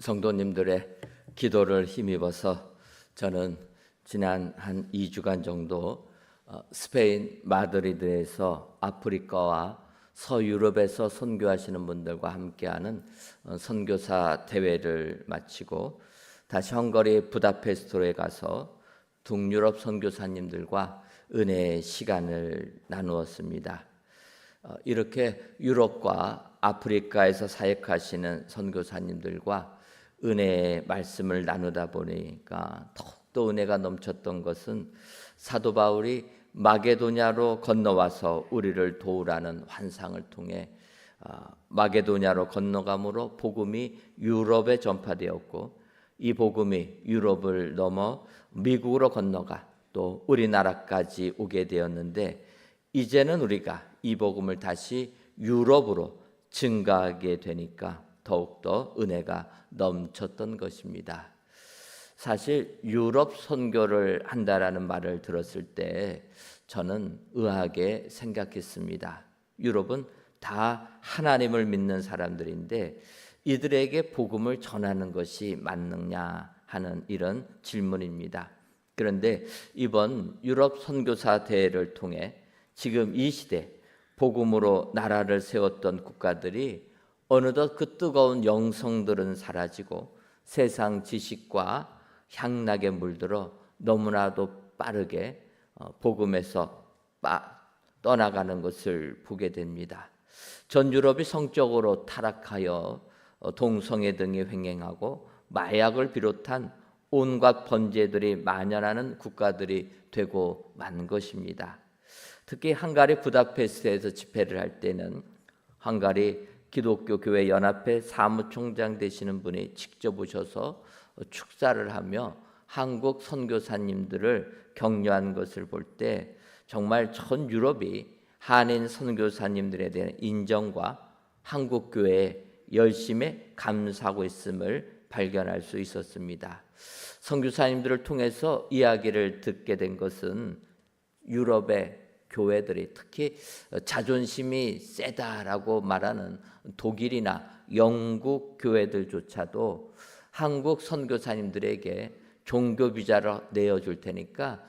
성도님들의 기도를 힘입어서 저는 지난 한 2주간 정도 스페인 마드리드에서 아프리카와 서유럽에서 선교하시는 분들과 함께하는 선교사 대회를 마치고 다시 헝가리 부다페스트로에 가서 동유럽 선교사님들과 은혜의 시간을 나누었습니다. 이렇게 유럽과 아프리카에서 사역하시는 선교사님들과 은혜의 말씀을 나누다 보니까 더욱더 은혜가 넘쳤던 것은 사도 바울이 마게도냐로 건너와서 우리를 도우라는 환상을 통해 마게도냐로 건너감으로 복음이 유럽에 전파되었고, 이 복음이 유럽을 넘어 미국으로 건너가 또 우리나라까지 오게 되었는데, 이제는 우리가 이 복음을 다시 유럽으로 증가하게 되니까 더욱더 은혜가 넘쳤던 것입니다. 사실 유럽 선교를 한다라는 말을 들었을 때 저는 의아하게 생각했습니다. 유럽은 다 하나님을 믿는 사람들인데 이들에게 복음을 전하는 것이 맞느냐 하는 이런 질문입니다. 그런데 이번 유럽 선교사 대회를 통해 지금 이 시대 복음으로 나라를 세웠던 국가들이 어느덧 그 뜨거운 영성들은 사라지고 세상 지식과 향락에 물들어 너무나도 빠르게 복음에서 떠나가는 것을 보게 됩니다. 전 유럽이 성적으로 타락하여 동성애 등이 횡행하고 마약을 비롯한 온갖 번제들이 만연하는 국가들이 되고 만 것입니다. 특히 헝가리 부다페스트에서 집회를 할 때는 헝가리 기독교 교회 연합회 사무총장 되시는 분이 직접 오셔서 축사를 하며 한국 선교사님들을 격려한 것을 볼 때 정말 전 유럽이 한인 선교사님들에 대한 인정과 한국 교회의 열심에 감사하고 있음을 발견할 수 있었습니다. 선교사님들을 통해서 이야기를 듣게 된 것은 유럽의 교회들이 특히 자존심이 세다라고 말하는 독일이나 영국 교회들조차도 한국 선교사님들에게 종교 비자를 내어줄 테니까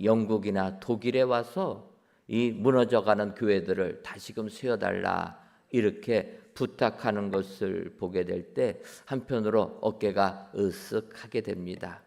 영국이나 독일에 와서 이 무너져가는 교회들을 다시금 세워달라 이렇게 부탁하는 것을 보게 될 때 한편으로 어깨가 으쓱하게 됩니다.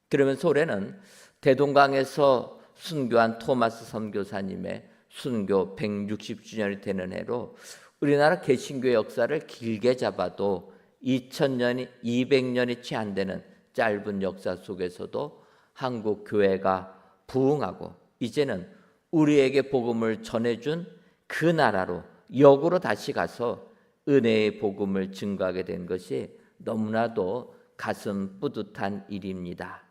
그러면서 올해는 대동강에서 순교한 토마스 선교사님의 순교 160주년이 되는 해로 우리나라 개신교의 역사를 길게 잡아도 2000년이 200년이 채 안 되는 짧은 역사 속에서도 한국 교회가 부흥하고 이제는 우리에게 복음을 전해준 그 나라로 역으로 다시 가서 은혜의 복음을 증거하게 된 것이 너무나도 가슴 뿌듯한 일입니다.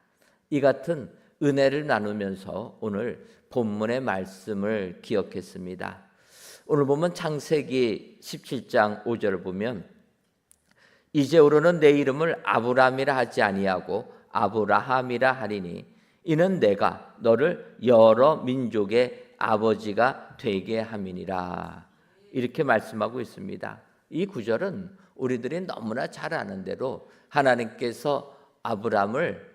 이 같은 은혜를 나누면서 오늘 본문의 말씀을 기억했습니다. 오늘 보면 창세기 17장 5절을 보면 이제부로는 내 이름을 아브람이라 하지 아니하고 아브라함이라 하리니 이는 내가 너를 여러 민족의 아버지가 되게 함이니라. 이렇게 말씀하고 있습니다. 이 구절은 우리들이 너무나 잘 아는 대로 하나님께서 아브람을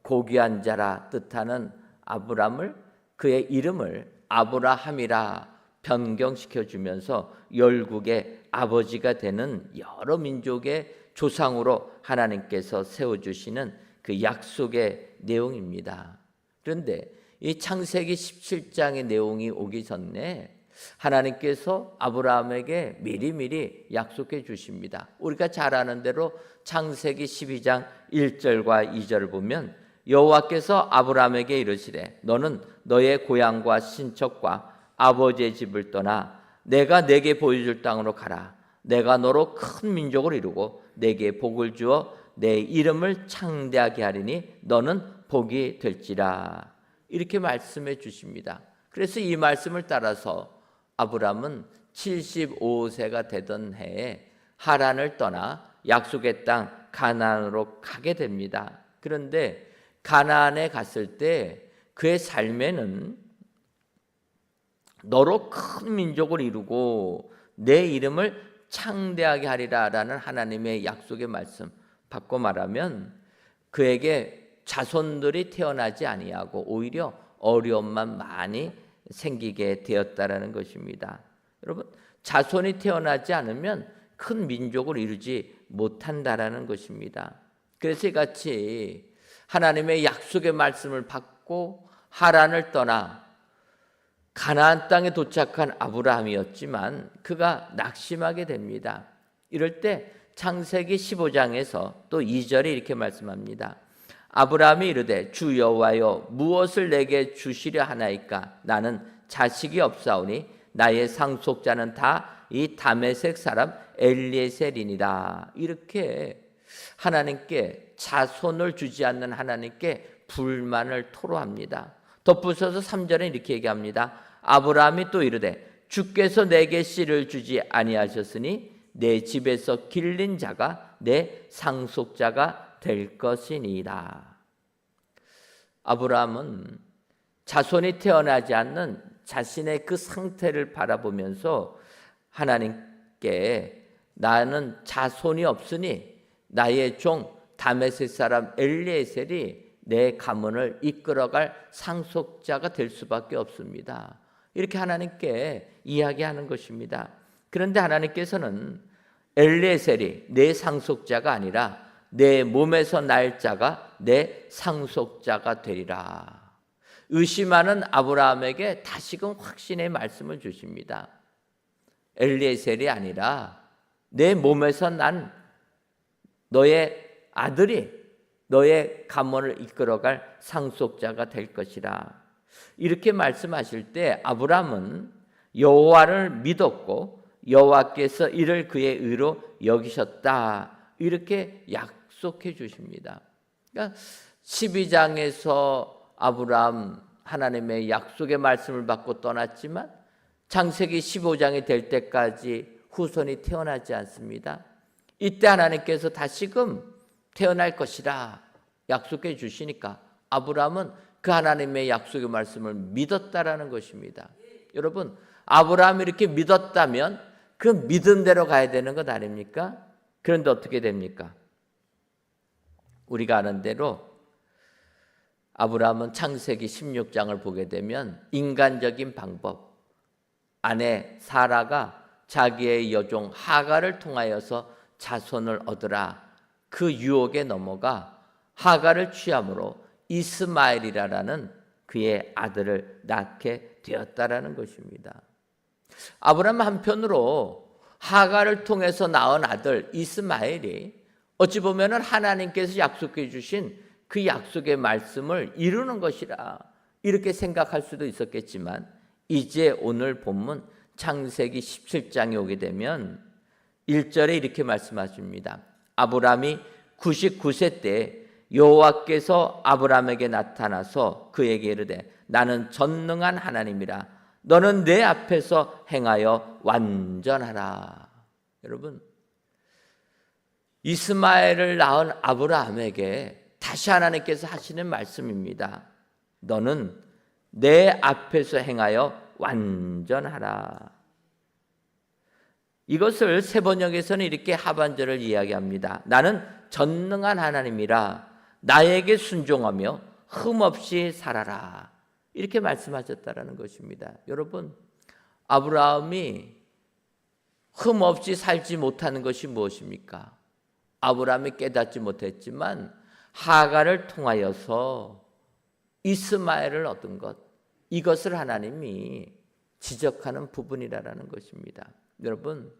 고귀한 자라 뜻하는 아브람을 그의 이름을 아브라함이라 변경시켜 주면서 열국의 아버지가 되는 여러 민족의 조상으로 하나님께서 세워주시는 그 약속의 내용입니다. 그런데 이 창세기 17장의 내용이 오기 전에 하나님께서 아브라함에게 미리미리 약속해 주십니다. 우리가 잘 아는 대로 창세기 12장 1절과 2절을 보면 여호와께서 아브라함에게 이르시되 너는 너의 고향과 친척과 아버지의 집을 떠나 내가 내게 보여줄 땅으로 가라. 내가 너로 큰 민족을 이루고 내게 복을 주어 내 이름을 창대하게 하리니 너는 복이 될지라. 이렇게 말씀해 주십니다. 그래서 이 말씀을 따라서 아브람은 75세가 되던 해에 하란을 떠나 약속의 땅 가나안으로 가게 됩니다. 그런데 가나안에 갔을 때 그의 삶에는 너로 큰 민족을 이루고 내 이름을 창대하게 하리라라는 하나님의 약속의 말씀, 바꿔 말하면 그에게 자손들이 태어나지 아니하고 오히려 어려움만 많이 생기게 되었다라는 것입니다. 여러분, 자손이 태어나지 않으면 큰 민족을 이루지 못한다라는 것입니다. 그래서 이같이 하나님의 약속의 말씀을 받고 하란을 떠나 가나안 땅에 도착한 아브라함이었지만 그가 낙심하게 됩니다. 이럴 때 창세기 15장에서 또 2절에 이렇게 말씀합니다. 아브라함이 이르되 주 여호와여 무엇을 내게 주시려 하나이까? 나는 자식이 없사오니 나의 상속자는 다 이 다메섹 사람 엘리에셀이니라. 이렇게 하나님께 자손을 주지 않는 하나님께 불만을 토로합니다. 덧붙여서 3절에 이렇게 얘기합니다. 아브라함이 또 이르되 주께서 내게 씨를 주지 아니하셨으니 내 집에서 길린 자가 내 상속자가 될 것이니라. 아브라함은 자손이 태어나지 않는 자신의 그 상태를 바라보면서 하나님께 나는 자손이 없으니 나의 종 다메섹 사람 엘리에셀이 내 가문을 이끌어갈 상속자가 될 수밖에 없습니다. 이렇게 하나님께 이야기하는 것입니다. 그런데 하나님께서는 엘리에셀이 내 상속자가 아니라 내 몸에서 날 자가 내 상속자가 되리라. 의심하는 아브라함에게 다시금 확신의 말씀을 주십니다. 엘리에셀이 아니라 내 몸에서 난 너의 아들이 너의 가문을 이끌어갈 상속자가 될 것이라. 이렇게 말씀하실 때 아브라함은 여호와를 믿었고 여호와께서 이를 그의 의로 여기셨다. 이렇게 약속해 주십니다. 그러니까 12장에서 아브라함 하나님의 약속의 말씀을 받고 떠났지만 창세기 15장이 될 때까지 후손이 태어나지 않습니다. 이때 하나님께서 다시금 태어날 것이라 약속해 주시니까 아브라함은 그 하나님의 약속의 말씀을 믿었다라는 것입니다. 여러분, 아브라함이 이렇게 믿었다면 그 믿은 대로 가야 되는 것 아닙니까? 그런데 어떻게 됩니까? 우리가 아는 대로 아브라함은 창세기 16장을 보게 되면 인간적인 방법, 아내 사라가 자기의 여종 하갈을 통하여서 자손을 얻으라, 그 유혹에 넘어가 하갈을 취함으로 이스마엘이라는 그의 아들을 낳게 되었다라는 것입니다. 아브라함 한편으로 하갈을 통해서 낳은 아들 이스마엘이 어찌 보면 하나님께서 약속해 주신 그 약속의 말씀을 이루는 것이라 이렇게 생각할 수도 있었겠지만 이제 오늘 본문 창세기 17장에 오게 되면 1절에 이렇게 말씀하십니다. 아브라함이 99세 때 여호와께서 아브라함에게 나타나서 그에게 이르되 나는 전능한 하나님이라 너는 내 앞에서 행하여 완전하라. 여러분, 이스마엘을 낳은 아브라함에게 다시 하나님께서 하시는 말씀입니다. 너는 내 앞에서 행하여 완전하라. 이것을 세번역에서는 이렇게 하반절을 이야기합니다. 나는 전능한 하나님이라 나에게 순종하며 흠없이 살아라. 이렇게 말씀하셨다라는 것입니다. 여러분, 아브라함이 흠없이 살지 못하는 것이 무엇입니까? 아브라함이 깨닫지 못했지만 하갈을 통하여서 이스마엘을 얻은 것, 이것을 하나님이 지적하는 부분이라는 것입니다. 여러분,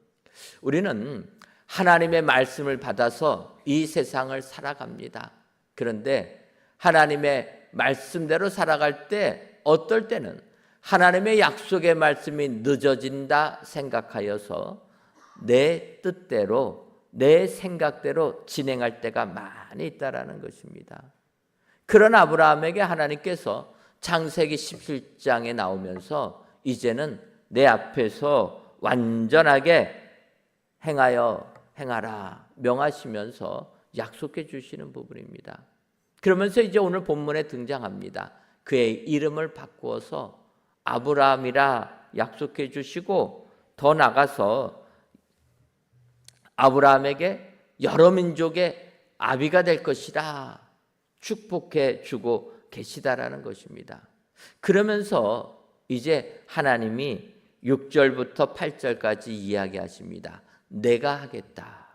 우리는 하나님의 말씀을 받아서 이 세상을 살아갑니다. 그런데 하나님의 말씀대로 살아갈 때 어떨 때는 하나님의 약속의 말씀이 늦어진다 생각하여서 내 뜻대로 내 생각대로 진행할 때가 많이 있다라는 것입니다. 그런 아브라함에게 하나님께서 창세기 17장에 나오면서 이제는 내 앞에서 완전하게 행하라 명하시면서 약속해 주시는 부분입니다. 그러면서 이제 오늘 본문에 등장합니다. 그의 이름을 바꾸어서 아브라함이라 약속해 주시고 더 나가서 아브라함에게 여러 민족의 아비가 될 것이라 축복해 주고 계시다라는 것입니다. 그러면서 이제 하나님이 6절부터 8절까지 이야기하십니다. 내가 하겠다.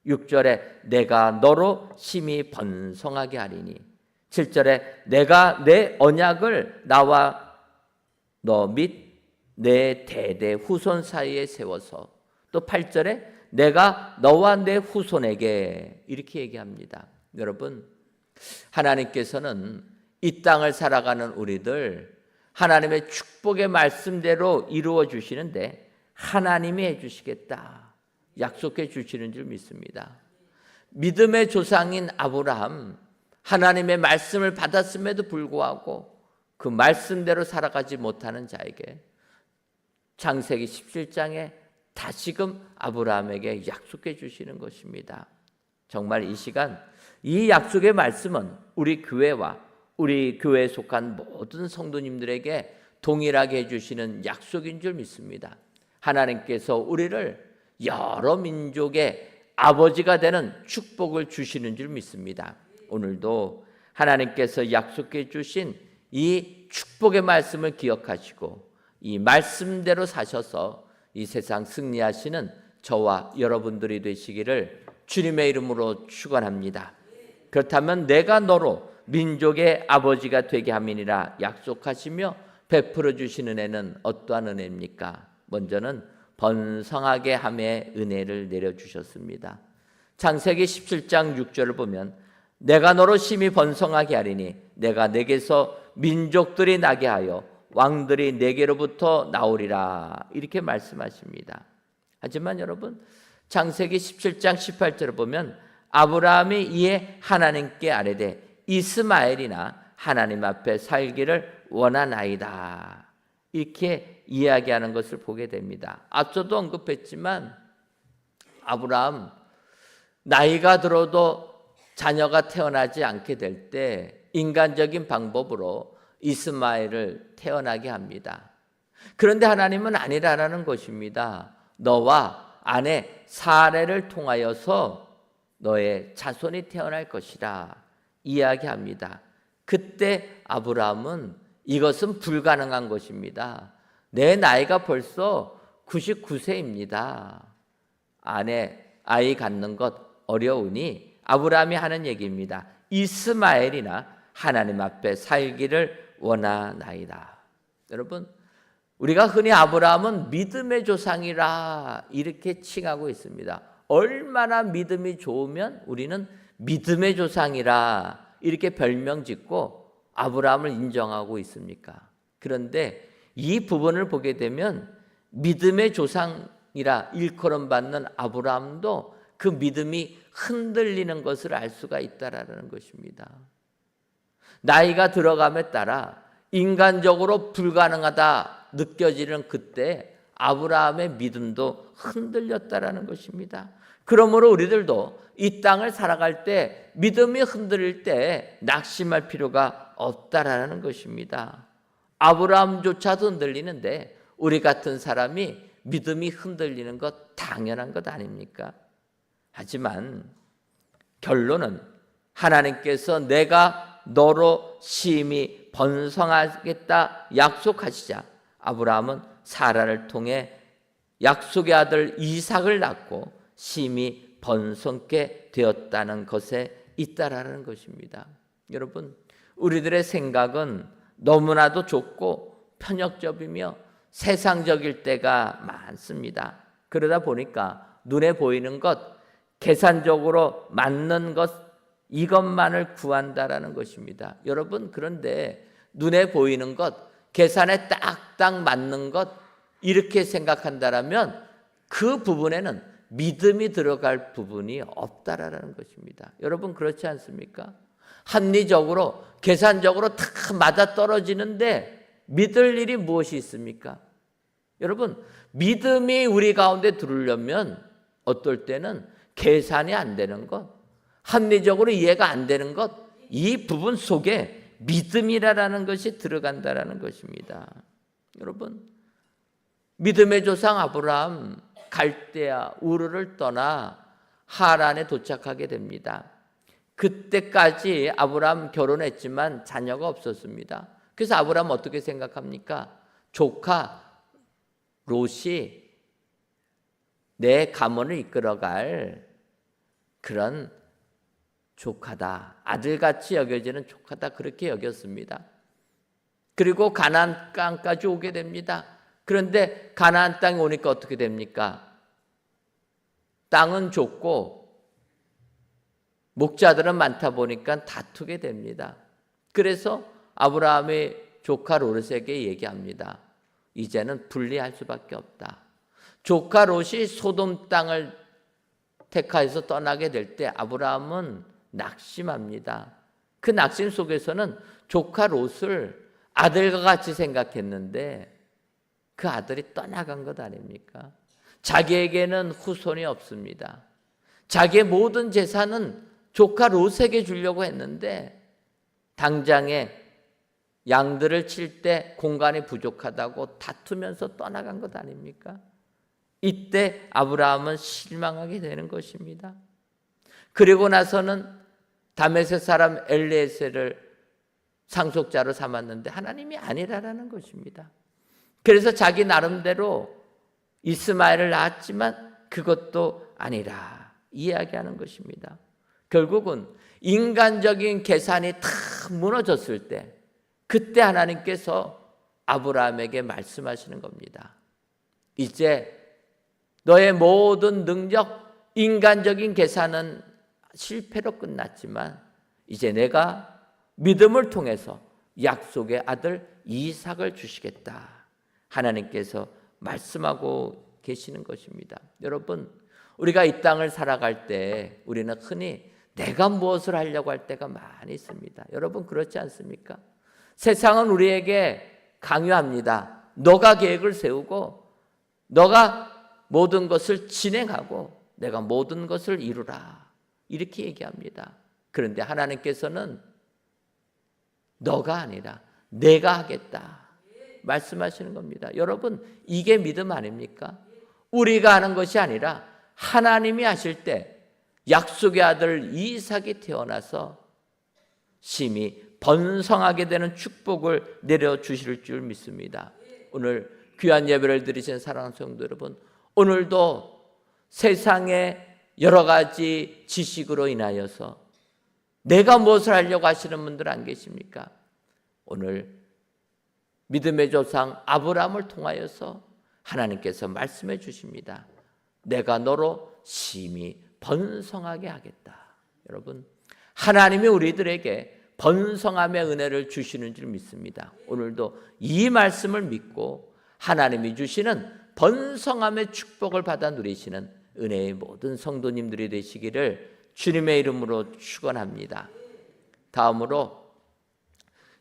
6절에 내가 너로 심히 번성하게 하리니, 7절에 내가 내 언약을 나와 너 및 내 대대 후손 사이에 세워서, 또 8절에 내가 너와 내 후손에게, 이렇게 얘기합니다. 여러분, 하나님께서는 이 땅을 살아가는 우리들 하나님의 축복의 말씀대로 이루어 주시는데 하나님이 해주시겠다 약속해 주시는 줄 믿습니다. 믿음의 조상인 아브라함, 하나님의 말씀을 받았음에도 불구하고 그 말씀대로 살아가지 못하는 자에게 창세기 17장에 다시금 아브라함에게 약속해 주시는 것입니다. 정말 이 시간 이 약속의 말씀은 우리 교회와 우리 교회에 속한 모든 성도님들에게 동일하게 해주시는 약속인 줄 믿습니다. 하나님께서 우리를 여러 민족의 아버지가 되는 축복을 주시는 줄 믿습니다. 오늘도 하나님께서 약속해 주신 이 축복의 말씀을 기억하시고 이 말씀대로 사셔서 이 세상 승리하시는 저와 여러분들이 되시기를 주님의 이름으로 축원합니다. 그렇다면 내가 너로 민족의 아버지가 되게 함이니라 약속하시며 베풀어 주시는 은혜는 어떠한 은혜입니까? 먼저는 번성하게 함의 은혜를 내려주셨습니다. 창세기 17장 6절을 보면 내가 너로 심히 번성하게 하리니 내가 내게서 민족들이 나게 하여 왕들이 내게로부터 나오리라, 이렇게 말씀하십니다. 하지만 여러분, 창세기 17장 18절을 보면 아브라함이 이에 하나님께 아뢰되 이스마엘이나 하나님 앞에 살기를 원하나이다, 이렇게 이야기하는 것을 보게 됩니다. 앞서도 언급했지만 아브라함 나이가 들어도 자녀가 태어나지 않게 될 때 인간적인 방법으로 이스마엘을 태어나게 합니다. 그런데 하나님은 아니라는 것입니다. 너와 아내 사레를 통하여서 너의 자손이 태어날 것이라 이야기합니다. 그때 아브라함은 이것은 불가능한 것입니다. 내 나이가 벌써 99세입니다. 아이 갖는 것 어려우니 아브라함이 하는 얘기입니다. 이스마엘이나 하나님 앞에 살기를 원하나이다. 여러분, 우리가 흔히 아브라함은 믿음의 조상이라 이렇게 칭하고 있습니다. 얼마나 믿음이 좋으면 우리는 믿음의 조상이라 이렇게 별명 짓고 아브라함을 인정하고 있습니까? 그런데 이 부분을 보게 되면 믿음의 조상이라 일컬음 받는 아브라함도 그 믿음이 흔들리는 것을 알 수가 있다라는 것입니다. 나이가 들어감에 따라 인간적으로 불가능하다 느껴지는 그때 아브라함의 믿음도 흔들렸다라는 것입니다. 그러므로 우리들도 이 땅을 살아갈 때 믿음이 흔들릴 때 낙심할 필요가 없다라는 것입니다. 아브라함조차도 흔들리는데 우리 같은 사람이 믿음이 흔들리는 것 당연한 것 아닙니까? 하지만 결론은 하나님께서 내가 너로 심히 번성하겠다 약속하시자 아브라함은 사라를 통해 약속의 아들 이삭을 낳고 심히 번성케 되었다는 것에 있다라는 것입니다. 여러분, 우리들의 생각은 너무나도 좁고 편협적이며 세상적일 때가 많습니다. 그러다 보니까 눈에 보이는 것, 계산적으로 맞는 것, 이것만을 구한다라는 것입니다. 여러분, 그런데 눈에 보이는 것, 계산에 딱딱 맞는 것, 이렇게 생각한다라면 그 부분에는 믿음이 들어갈 부분이 없다라는 것입니다. 여러분, 그렇지 않습니까? 합리적으로 계산적으로 다 맞아떨어지는데 믿을 일이 무엇이 있습니까? 여러분, 믿음이 우리 가운데 들으려면 어떨 때는 계산이 안 되는 것, 합리적으로 이해가 안 되는 것, 이 부분 속에 믿음이라는 것이 들어간다라는 것입니다. 여러분, 믿음의 조상 아브라함 갈대아 우르를 떠나 하란에 도착하게 됩니다. 그때까지 아브라함 결혼했지만 자녀가 없었습니다. 그래서 아브라함 어떻게 생각합니까? 조카 롯이 내 가문을 이끌어갈 그런 조카다, 아들같이 여겨지는 조카다, 그렇게 여겼습니다. 그리고 가나안 땅까지 오게 됩니다. 그런데 가나안 땅에 오니까 어떻게 됩니까? 땅은 좁고 목자들은 많다 보니까 다투게 됩니다. 그래서 아브라함의 조카 롯에게 얘기합니다. 이제는 분리할 수밖에 없다. 조카 롯이 소돔 땅을 택하여서 떠나게 될 때 아브라함은 낙심합니다. 그 낙심 속에서는 조카 롯을 아들과 같이 생각했는데 그 아들이 떠나간 것 아닙니까? 자기에게는 후손이 없습니다. 자기의 모든 재산은 조카 롯에게 주려고 했는데 당장에 양들을 칠 때 공간이 부족하다고 다투면서 떠나간 것 아닙니까? 이때 아브라함은 실망하게 되는 것입니다. 그리고 나서는 다메섹 사람 엘리에셀을 상속자로 삼았는데 하나님이 아니라라는 것입니다. 그래서 자기 나름대로 이스마엘을 낳았지만 그것도 아니라 이야기하는 것입니다. 결국은 인간적인 계산이 다 무너졌을 때 그때 하나님께서 아브라함에게 말씀하시는 겁니다. 이제 너의 모든 능력, 인간적인 계산은 실패로 끝났지만 이제 내가 믿음을 통해서 약속의 아들 이삭을 주시겠다. 하나님께서 말씀하고 계시는 것입니다. 여러분, 우리가 이 땅을 살아갈 때 우리는 흔히 내가 무엇을 하려고 할 때가 많이 있습니다. 여러분 그렇지 않습니까? 세상은 우리에게 강요합니다. 너가 계획을 세우고 너가 모든 것을 진행하고 내가 모든 것을 이루라. 이렇게 얘기합니다. 그런데 하나님께서는 너가 아니라 내가 하겠다 말씀하시는 겁니다. 여러분 이게 믿음 아닙니까? 우리가 하는 것이 아니라 하나님이 하실 때 약속의 아들 이삭이 태어나서 심히 번성하게 되는 축복을 내려주실 줄 믿습니다. 오늘 귀한 예배를 드리신 사랑하는 성도 여러분, 오늘도 세상의 여러 가지 지식으로 인하여서 내가 무엇을 하려고 하시는 분들 안 계십니까? 오늘 믿음의 조상 아브라함을 통하여서 하나님께서 말씀해 주십니다. 내가 너로 심히 번성하게 하겠다. 여러분, 하나님이 우리들에게 번성함의 은혜를 주시는 줄 믿습니다. 오늘도 이 말씀을 믿고 하나님이 주시는 번성함의 축복을 받아 누리시는 은혜의 모든 성도님들이 되시기를 주님의 이름으로 축원합니다. 다음으로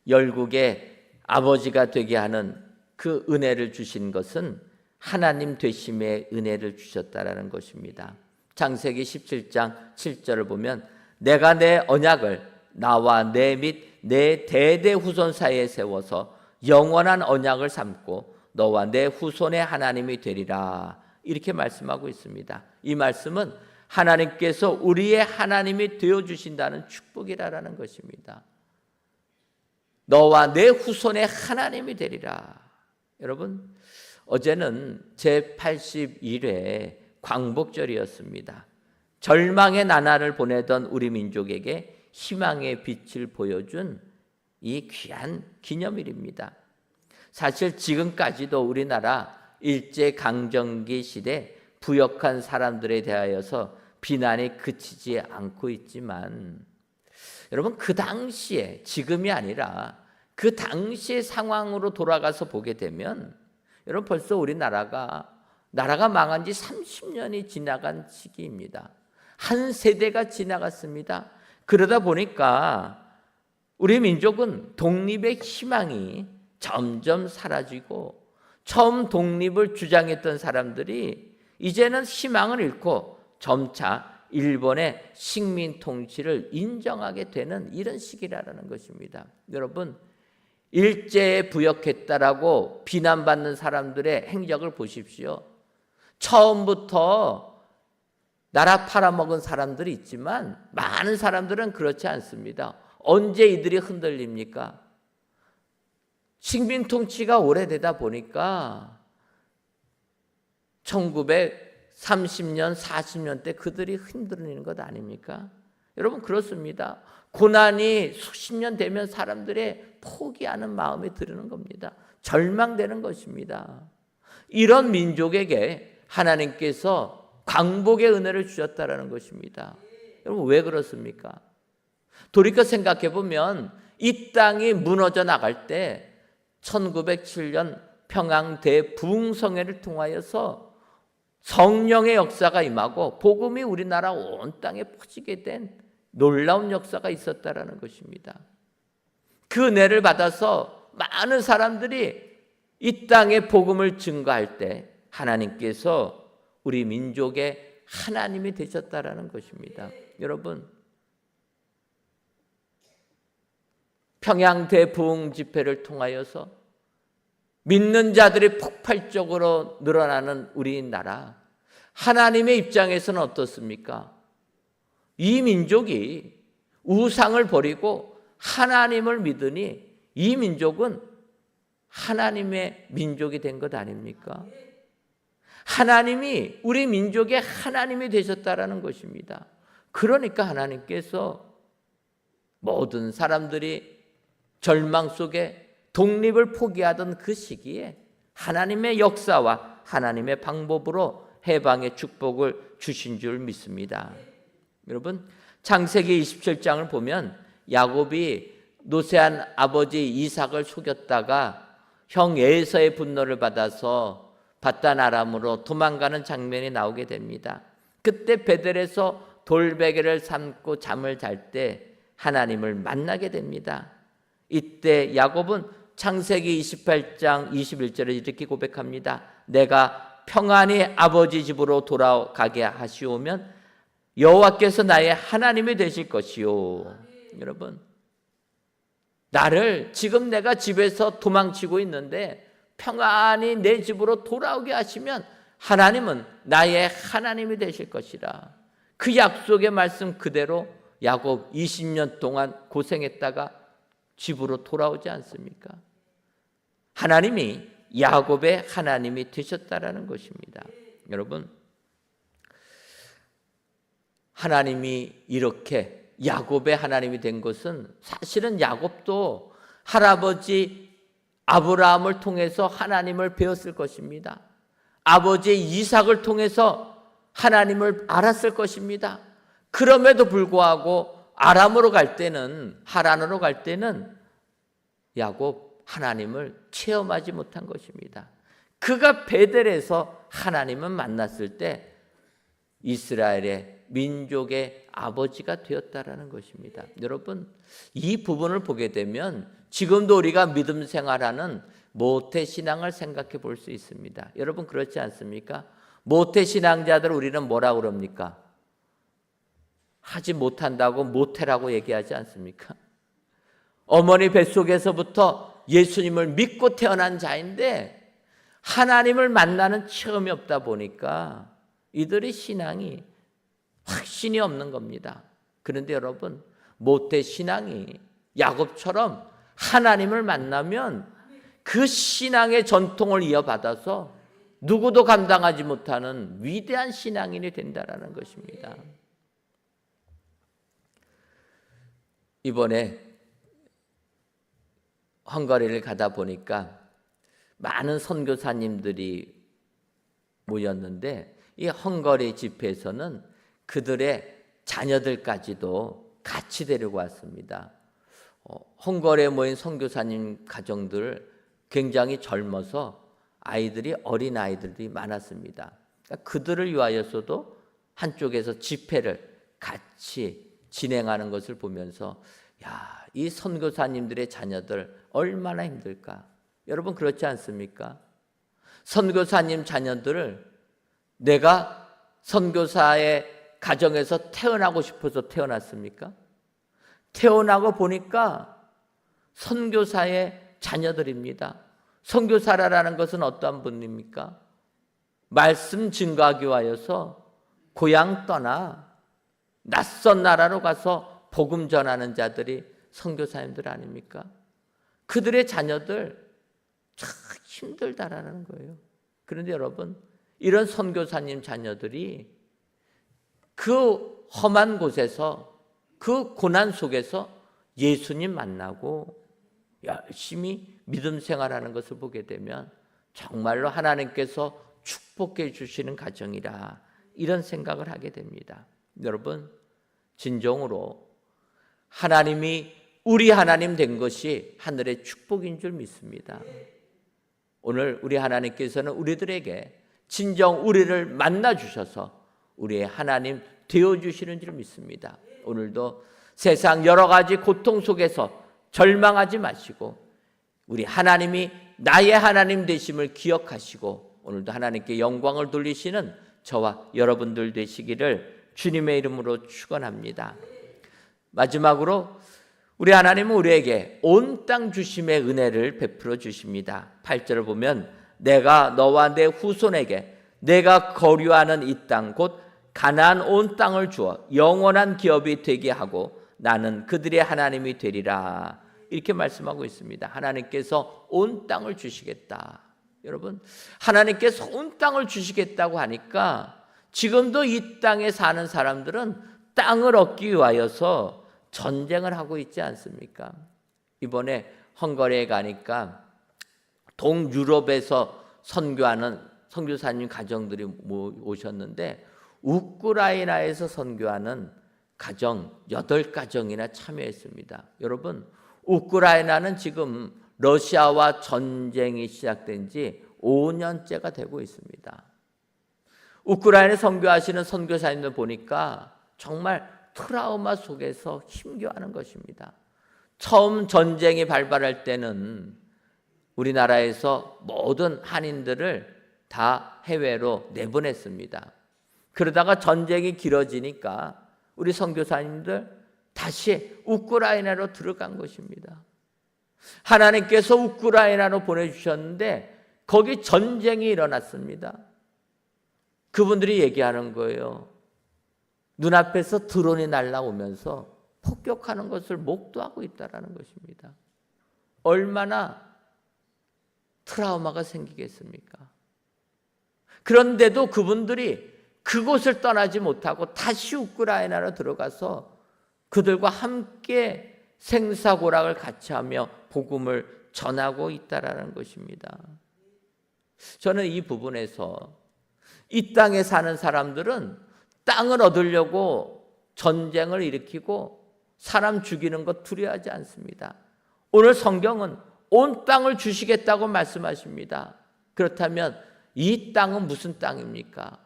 열국의 아버지가 되게 하는 그 은혜를 주신 것은 하나님 되심의 은혜를 주셨다라는 것입니다. 창세기 17장 7절을 보면 내가 내 언약을 나와 내 및 내 대대 후손 사이에 세워서 영원한 언약을 삼고 너와 내 후손의 하나님이 되리라. 이렇게 말씀하고 있습니다. 이 말씀은 하나님께서 우리의 하나님이 되어주신다는 축복이라는 것입니다. 너와 내 후손의 하나님이 되리라. 여러분, 어제는 제81회 광복절이었습니다. 절망의 나날을 보내던 우리 민족에게 희망의 빛을 보여준 이 귀한 기념일입니다. 사실 지금까지도 우리나라 일제강점기 시대 부역한 사람들에 대하여서 비난이 그치지 않고 있지만 여러분 그 당시에 지금이 아니라 그 당시의 상황으로 돌아가서 보게 되면 여러분 벌써 우리나라가 망한 지 30년이 지나간 시기입니다. 한 세대가 지나갔습니다. 그러다 보니까 우리 민족은 독립의 희망이 점점 사라지고 처음 독립을 주장했던 사람들이 이제는 희망을 잃고 점차 일본의 식민 통치를 인정하게 되는 이런 시기라는 것입니다. 여러분, 일제에 부역했다라고 비난받는 사람들의 행적을 보십시오. 처음부터 나라 팔아먹은 사람들이 있지만 많은 사람들은 그렇지 않습니다. 언제 이들이 흔들립니까? 식민 통치가 오래되다 보니까 1930년, 40년 대 그들이 흔들리는 것 아닙니까? 여러분 그렇습니다. 고난이 수십 년 되면 사람들의 포기하는 마음이 드는 겁니다. 절망되는 것입니다. 이런 민족에게 하나님께서 광복의 은혜를 주셨다라는 것입니다. 여러분 왜 그렇습니까? 돌이켜 생각해 보면 이 땅이 무너져 나갈 때 1907년 평양 대부흥성회를 통하여서 성령의 역사가 임하고 복음이 우리나라 온 땅에 퍼지게 된 놀라운 역사가 있었다라는 것입니다. 그 은혜를 받아서 많은 사람들이 이 땅에 복음을 증거할 때 하나님께서 우리 민족의 하나님이 되셨다라는 것입니다. 여러분 평양 대부흥 집회를 통하여서 믿는 자들이 폭발적으로 늘어나는 우리나라, 하나님의 입장에서는 어떻습니까? 이 민족이 우상을 버리고 하나님을 믿으니 이 민족은 하나님의 민족이 된 것 아닙니까? 하나님이 우리 민족의 하나님이 되셨다라는 것입니다. 그러니까 하나님께서 모든 사람들이 절망 속에 독립을 포기하던 그 시기에 하나님의 역사와 하나님의 방법으로 해방의 축복을 주신 줄 믿습니다. 여러분 창세기 27장을 보면 야곱이 노쇠한 아버지 이삭을 속였다가 형 에서의 분노를 받아서 바단 아람으로 도망가는 장면이 나오게 됩니다. 그때 베델에서 돌베개를 삼고 잠을 잘 때 하나님을 만나게 됩니다. 이때 야곱은 창세기 28장 21절에 이렇게 고백합니다. 내가 평안히 아버지 집으로 돌아가게 하시오면 여호와께서 나의 하나님이 되실 것이요. 여러분 나를 지금 내가 집에서 도망치고 있는데 평안히 내 집으로 돌아오게 하시면 하나님은 나의 하나님이 되실 것이라. 그 약속의 말씀 그대로 야곱 20년 동안 고생했다가 집으로 돌아오지 않습니까? 하나님이 야곱의 하나님이 되셨다라는 것입니다. 여러분 하나님이 이렇게 야곱의 하나님이 된 것은 사실은 야곱도 할아버지 아브라함을 통해서 하나님을 배웠을 것입니다. 아버지 이삭을 통해서 하나님을 알았을 것입니다. 그럼에도 불구하고 아람으로 갈 때는 하란으로 갈 때는 야곱 하나님을 체험하지 못한 것입니다. 그가 베델에서 하나님을 만났을 때 이스라엘의 민족의 아버지가 되었다라는 것입니다. 여러분 이 부분을 보게 되면 지금도 우리가 믿음 생활하는 모태신앙을 생각해 볼 수 있습니다. 여러분 그렇지 않습니까? 모태신앙자들 우리는 뭐라고 그럽니까? 하지 못한다고 모태라고 얘기하지 않습니까? 어머니 뱃속에서부터 예수님을 믿고 태어난 자인데 하나님을 만나는 체험이 없다 보니까 이들의 신앙이 확신이 없는 겁니다. 그런데 여러분 모태 신앙이 야곱처럼 하나님을 만나면 그 신앙의 전통을 이어받아서 누구도 감당하지 못하는 위대한 신앙인이 된다는 것입니다. 이번에 헝가리를 가다 보니까 많은 선교사님들이 모였는데 이 헝가리 집회에서는 그들의 자녀들까지도 같이 데리고 왔습니다. 헝가리에 모인 선교사님 가정들 굉장히 젊어서 아이들이 어린 아이들이 많았습니다. 그러니까 그들을 위하여서도 한쪽에서 집회를 같이 진행하는 것을 보면서 야, 이 선교사님들의 자녀들 얼마나 힘들까? 여러분 그렇지 않습니까? 선교사님 자녀들을 내가 선교사의 가정에서 태어나고 싶어서 태어났습니까? 태어나고 보니까 선교사의 자녀들입니다. 선교사라는 것은 어떠한 분입니까? 말씀 증거하기 위하여서 고향 떠나 낯선 나라로 가서 복음 전하는 자들이 선교사님들 아닙니까? 그들의 자녀들 참 힘들다라는 거예요. 그런데 여러분, 이런 선교사님 자녀들이 그 험한 곳에서, 그 고난 속에서 예수님 만나고 열심히 믿음 생활하는 것을 보게 되면 정말로 하나님께서 축복해 주시는 가정이라, 이런 생각을 하게 됩니다. 여러분, 진정으로 하나님이 우리 하나님 된 것이 하늘의 축복인 줄 믿습니다. 오늘 우리 하나님께서는 우리들에게 진정 우리를 만나 주셔서 우리의 하나님 되어 주시는 줄 믿습니다. 오늘도 세상 여러 가지 고통 속에서 절망하지 마시고 우리 하나님이 나의 하나님 되심을 기억하시고 오늘도 하나님께 영광을 돌리시는 저와 여러분들 되시기를 주님의 이름으로 축원합니다. 마지막으로 우리 하나님은 우리에게 온 땅 주심의 은혜를 베풀어 주십니다. 8절을 보면 내가 너와 내 후손에게 내가 거류하는 이 땅 곧 가나안 온 땅을 주어 영원한 기업이 되게 하고 나는 그들의 하나님이 되리라, 이렇게 말씀하고 있습니다. 하나님께서 온 땅을 주시겠다. 여러분, 하나님께서 온 땅을 주시겠다고 하니까 지금도 이 땅에 사는 사람들은 땅을 얻기 위하여서 전쟁을 하고 있지 않습니까? 이번에 헝가리에 가니까 동유럽에서 선교하는 선교사님 가정들이 오셨는데 우크라이나에서 선교하는 가정 8가정이나 참여했습니다. 여러분, 우크라이나는 지금 러시아와 전쟁이 시작된 지 5년째가 되고 있습니다. 우크라이나에 선교하시는 선교사님들 보니까 정말 트라우마 속에서 힘겨워하는 것입니다. 처음 전쟁이 발발할 때는 우리나라에서 모든 한인들을 다 해외로 내보냈습니다. 그러다가 전쟁이 길어지니까 우리 선교사님들 다시 우크라이나로 들어간 것입니다. 하나님께서 우크라이나로 보내주셨는데 거기 전쟁이 일어났습니다. 그분들이 얘기하는 거예요. 눈앞에서 드론이 날아오면서 폭격하는 것을 목도하고 있다는 것입니다. 얼마나 트라우마가 생기겠습니까? 그런데도 그분들이 그곳을 떠나지 못하고 다시 우크라이나로 들어가서 그들과 함께 생사고락을 같이 하며 복음을 전하고 있다는 것입니다. 저는 이 부분에서 이 땅에 사는 사람들은 땅을 얻으려고 전쟁을 일으키고 사람 죽이는 것 두려워하지 않습니다. 오늘 성경은 온 땅을 주시겠다고 말씀하십니다. 그렇다면 이 땅은 무슨 땅입니까?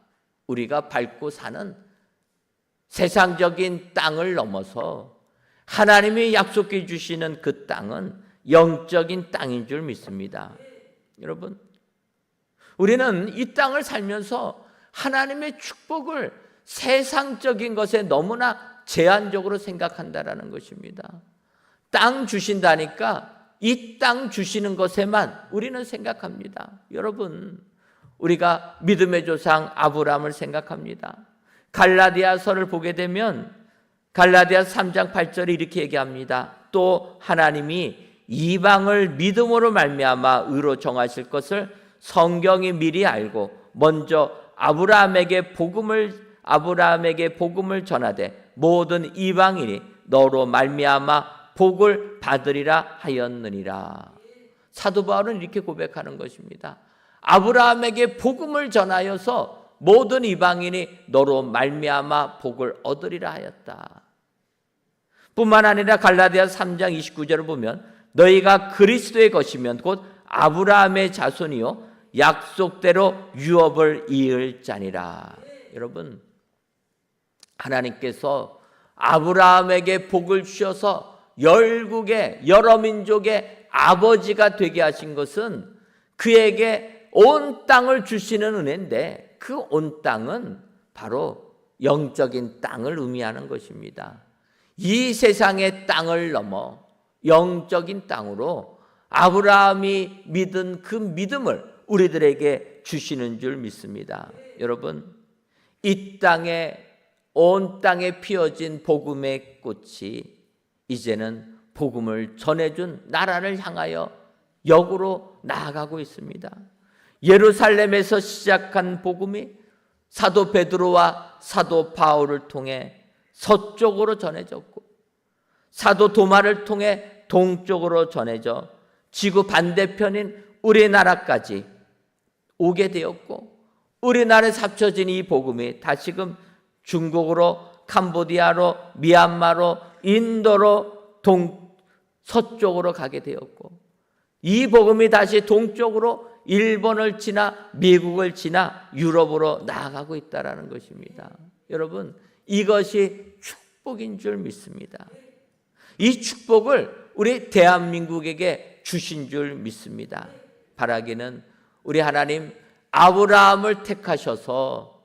우리가 밟고 사는 세상적인 땅을 넘어서 하나님이 약속해 주시는 그 땅은 영적인 땅인 줄 믿습니다. 여러분, 우리는 이 땅을 살면서 하나님의 축복을 세상적인 것에 너무나 제한적으로 생각한다라는 것입니다. 땅 주신다니까 이 땅 주시는 것에만 우리는 생각합니다. 여러분, 우리가 믿음의 조상 아브라함을 생각합니다. 갈라디아서를 보게 되면 갈라디아서 3장 8절에 이렇게 얘기합니다. 또 하나님이 이방을 믿음으로 말미암아 의로 정하실 것을 성경이 미리 알고 먼저 아브라함에게 복음을 전하되 모든 이방인이 너로 말미암아 복을 받으리라 하였느니라. 사도 바울은 이렇게 고백하는 것입니다. 아브라함에게 복음을 전하여서 모든 이방인이 너로 말미암아 복을 얻으리라 하였다. 뿐만 아니라 갈라디아서 3장 29절을 보면 너희가 그리스도의 것이면 곧 아브라함의 자손이요 약속대로 유업을 이을 자니라. 여러분, 하나님께서 아브라함에게 복을 주셔서 열국의 여러 민족의 아버지가 되게 하신 것은 그에게 온 땅을 주시는 은혜인데 그 온 땅은 바로 영적인 땅을 의미하는 것입니다. 이 세상의 땅을 넘어 영적인 땅으로 아브라함이 믿은 그 믿음을 우리들에게 주시는 줄 믿습니다. 여러분, 이 땅에 온 땅에 피어진 복음의 꽃이 이제는 복음을 전해준 나라를 향하여 역으로 나아가고 있습니다. 예루살렘에서 시작한 복음이 사도 베드로와 사도 바울을 통해 서쪽으로 전해졌고 사도 도마를 통해 동쪽으로 전해져 지구 반대편인 우리나라까지 오게 되었고, 우리나라에 합쳐진 이 복음이 다시금 중국으로, 캄보디아로, 미얀마로, 인도로 서쪽으로 가게 되었고, 이 복음이 다시 동쪽으로 일본을 지나 미국을 지나 유럽으로 나아가고 있다는 것입니다. 여러분, 이것이 축복인 줄 믿습니다. 이 축복을 우리 대한민국에게 주신 줄 믿습니다. 바라기는 우리 하나님 아브라함을 택하셔서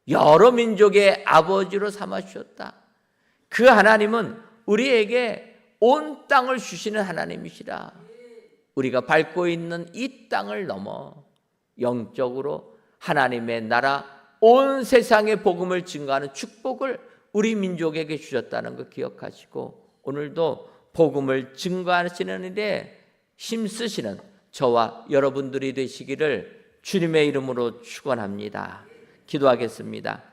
여러 민족의 아버지로 삼아 주셨다. 그 하나님은 우리에게 온 땅을 주시는 하나님이시라. 우리가 밟고 있는 이 땅을 넘어 영적으로 하나님의 나라 온 세상의 복음을 증거하는 축복을 우리 민족에게 주셨다는 거 기억하시고, 오늘도 복음을 증거하시는 일에 힘쓰시는 저와 여러분들이 되시기를 주님의 이름으로 축원합니다. 기도하겠습니다.